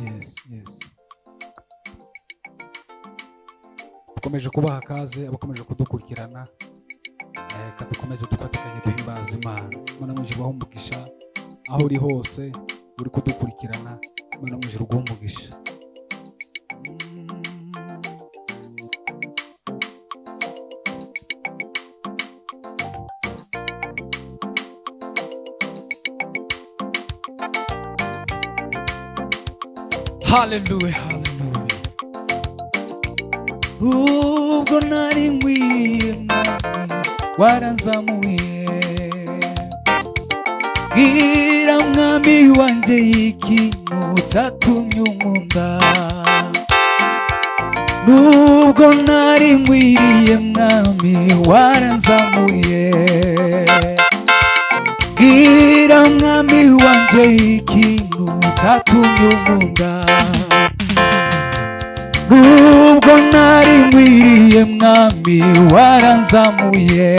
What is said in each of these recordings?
Yes, yes. Dukomeje kubaha kaze abakomeje kudukurikirana, kadukomeze dufatikanye duhimbaza Imana. Imana mwije bahumugisha aho uri hose uri kudukurikirana. Imana mwije guhumugisha. Hallelujah, hallelujah. Ubwo nari nkwiye mwami waranzamuye, bwira mwami wanjye ikintu cyatumye unkunda. Nubwo nari nkwiriye mwami waranzamuye, bwira mwami wanjye ikintu cyatumye unkunda. Nubwo nari nkwiriye mwami waranzamuye,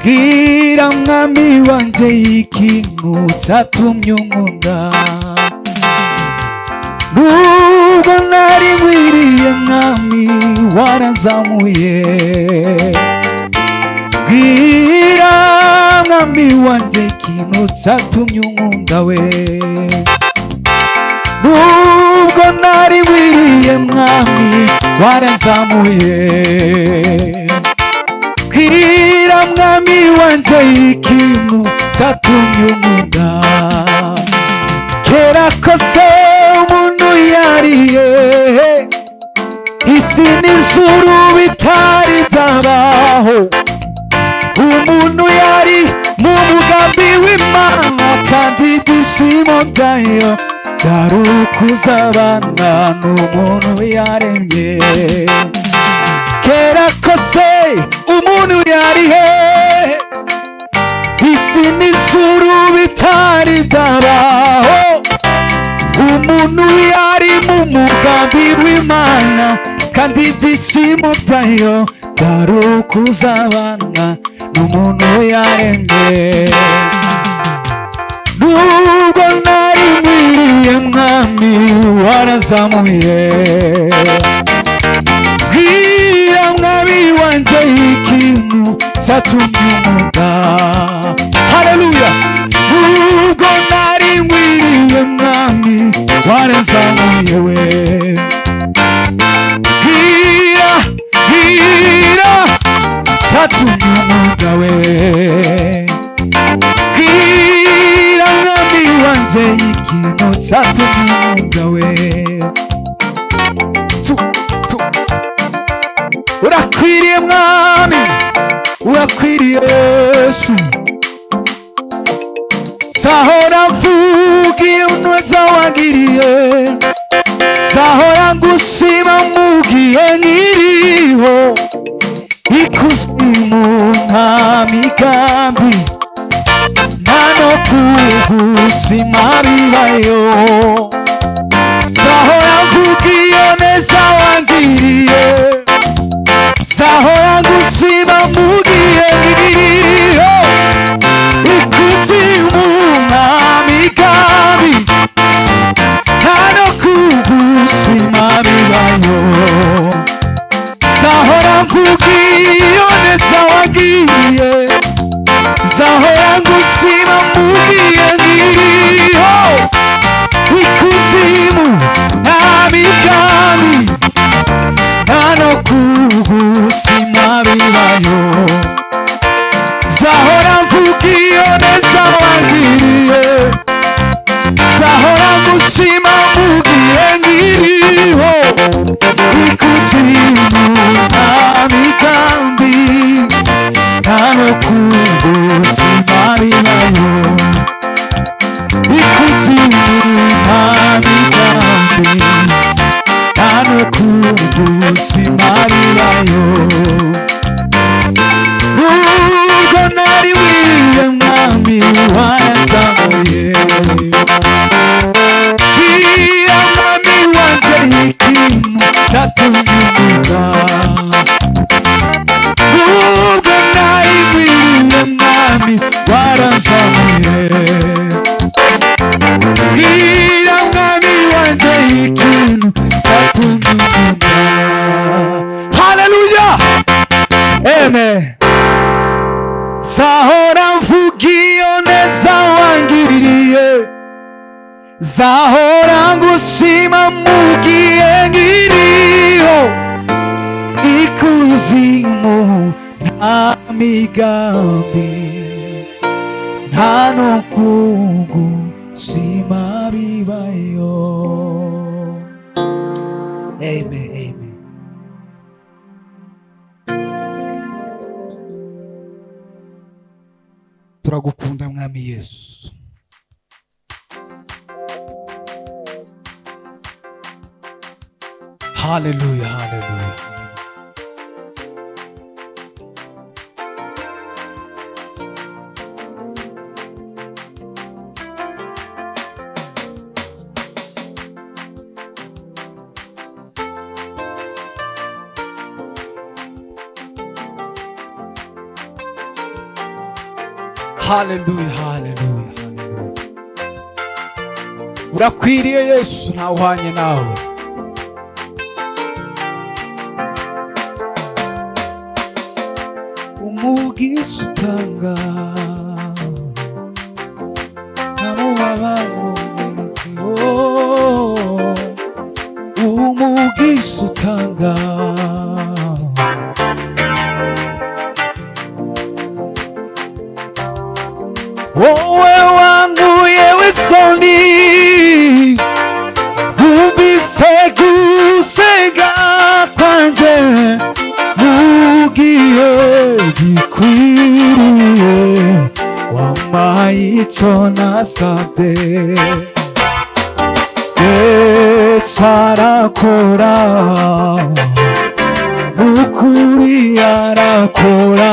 bwira mwami wanjye ikintu cyatumye unkunda. Nubwo nari nkwiriye mwami waranzamuye, bwira mwami wanjye ikintu cyatumye unkunda we. Nubwo nari nkwiriye mwami waranzamuye, bwira mwami wanjye ikintu cyatumye unkunda. Kera kose umuntu yariye, isi n'ijuru bitari byabaho, umuntu yari mu mugambi w'Imana kandi ibyishimo byayo byari ukuzabana n'umuntu yaremye. Kera kose umuntu yarihe, isi n'ijuru bitari byabaho, umuntu yari mu mugambi w'Imana kandi ibyishimo byayo byari ukuzabana n'umuntu yaremye. Nubwo nari nkwiriye mwami waranzamuye, bwira mwami wanjye ikintu cyatumye unkunda. Haleluya. Nubwo nari nkwiriye mwami waranzamuye we, bwira cyatumye unkunda we. Bwira mwami wanjye ikintu cyatumye unkunda we. Urakwiriye mwami, urakwiriye Yesu. Zahora mvuga ineza wangiriye, zahora ngushima mu gihe nkiriho. Ikuzimu nta migambi, nta no kugushima bibayo. Zahora mvuga iyo neza wangiriye, zahora ngushima mu gihe nkiriho. Ikuzimu nta migambi, nta no kugushima bibayo. Zahora mvuga iyo neza wangiriye, zahora ngushima mu gihe nkiriho. Ikuzimu nta migambi, nta no kugushima bibayo. Zahora mvuga iyo neza wangiriye, zahora ngushima mu gihe nkiriho. Ikuzimu nta migambi, nta no kugushima bibayo. Ikuzimu nta migambi, nta no kugushima bibayo. Nubwo nari nkwiriye mwami waranzamuye, bwira mwami wanjye ikintu cyatumye nubwo nayigwiriye mwami waranzamuye bwira mwami wanjye ikintu cyatumye haleluya amen zahora mvuga iyo neza wangiriye zahora ngushima mu gihe nkiriho ikuzimu nta migambi nta no kugushima bibayo amen amen turagukunda mwami Yesu haleluya haleluya haleluya haleluya urakwiriye Yesu ntawuhanye nawe umugisha utanga ntamubabaro umugisha utanga wowe wanguye w'isoni wumvise gusenga kwanjye mugihe gikwiriye wampaye icyo nasabye Yesu arakora ukuri arakora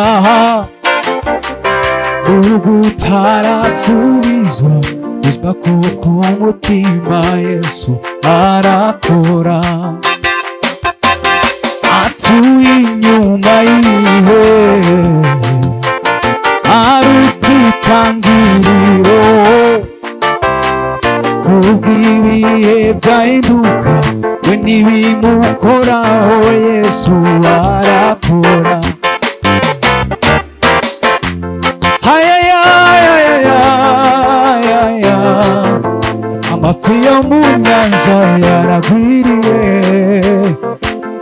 ugutarasubiza bizwa kuko umutima Yesu arakora atuye inyuma yiwe arutitangiriro kubw'ibihe byahinduka we ntibimukoraho Yesu arakora amafi yo mu nyanja yaragwiriye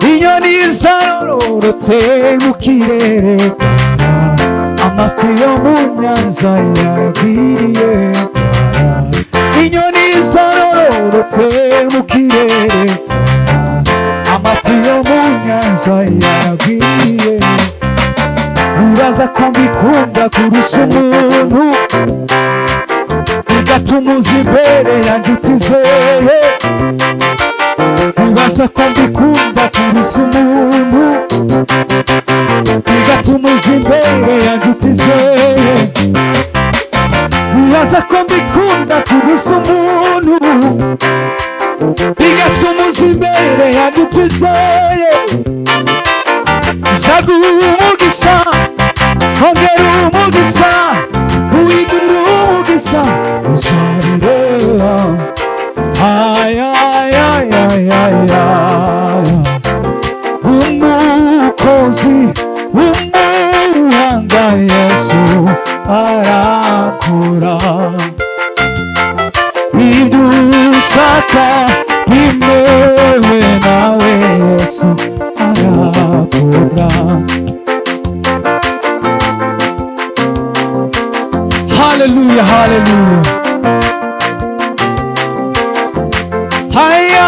inyoni zarorotse mu kirere amafi yo mu nyanja yaragwiriye inyoni zarorotse mu kirere amafi yo mu nyanja yaragwiriye uraza ko mbikunda kurusha umuntu bigatuma uza imbere yanjye utizeye ubaza ko mbikunda kurusha umuntu bigatuma uza imbere yanjye utizeye ubaza ko mbikunda kurusha umuntu bigatuma uza imbere yanjye utizeye zaguha umugisha ongera umugisha uwigura umugisha uzabireba umukozi w'umuhanga Yesu arakora ibyo ushaka bimewe nawe Yesu arakora haleluya haleluya haya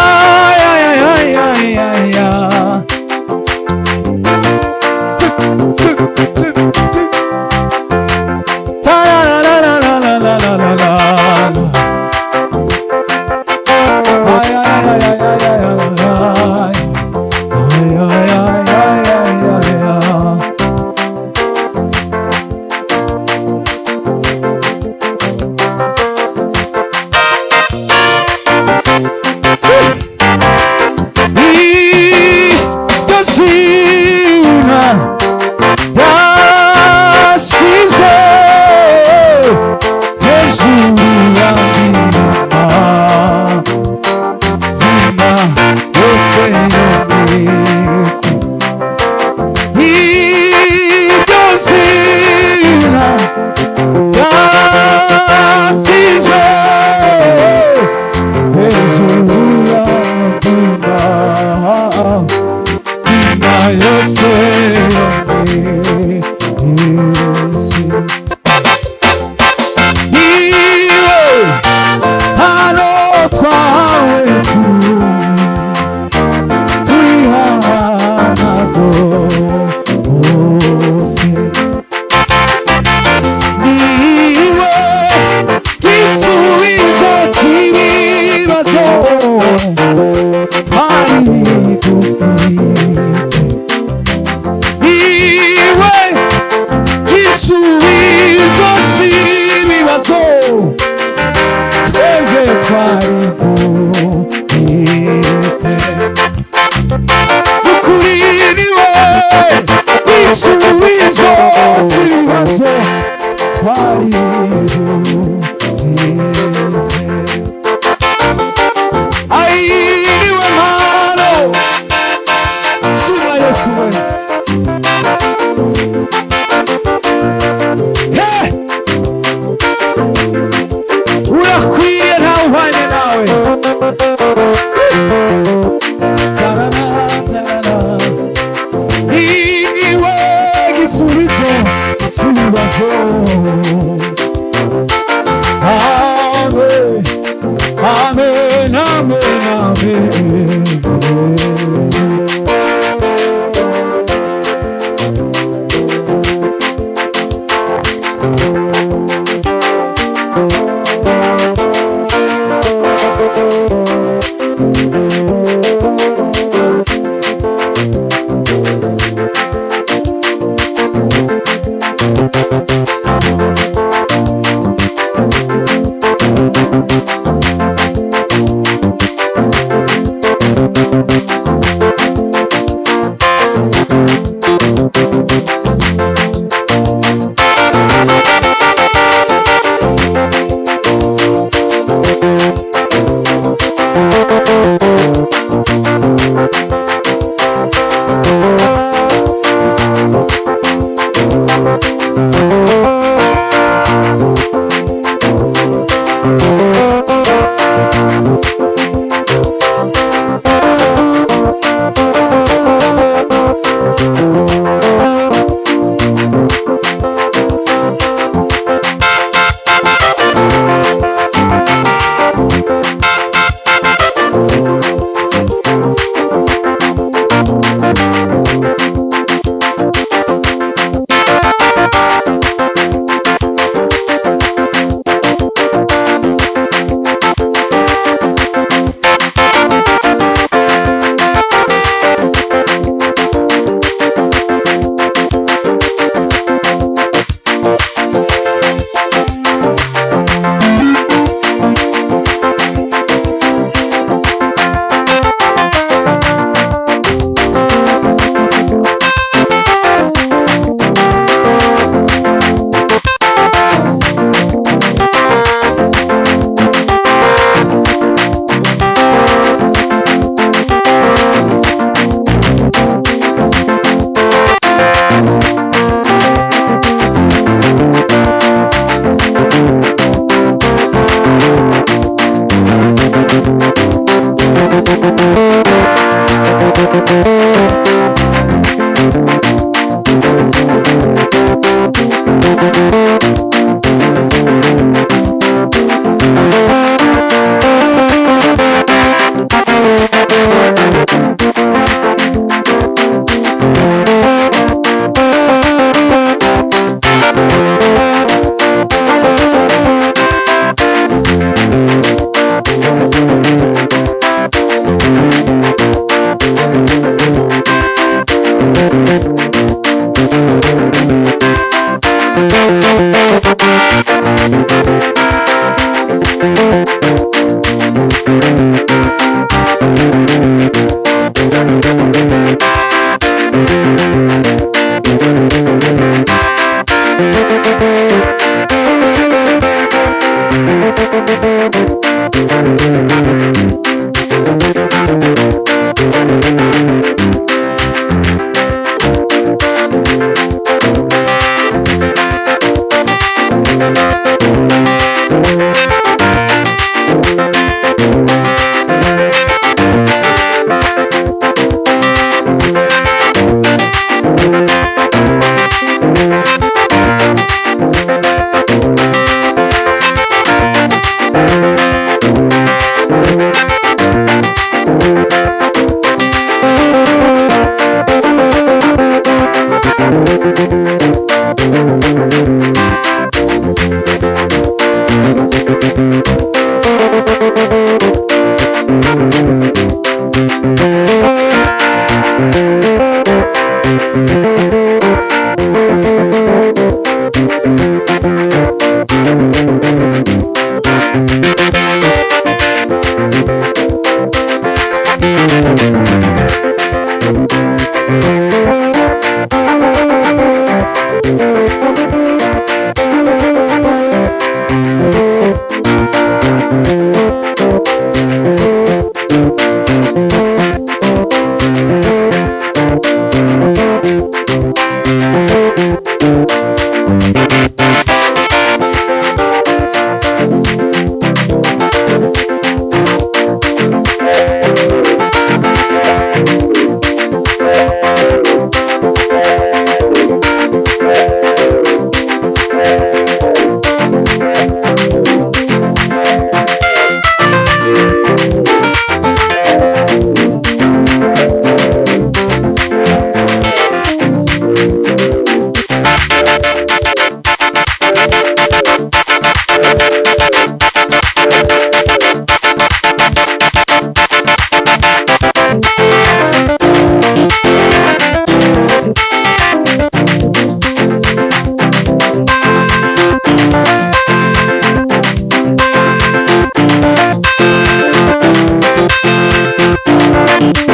Thank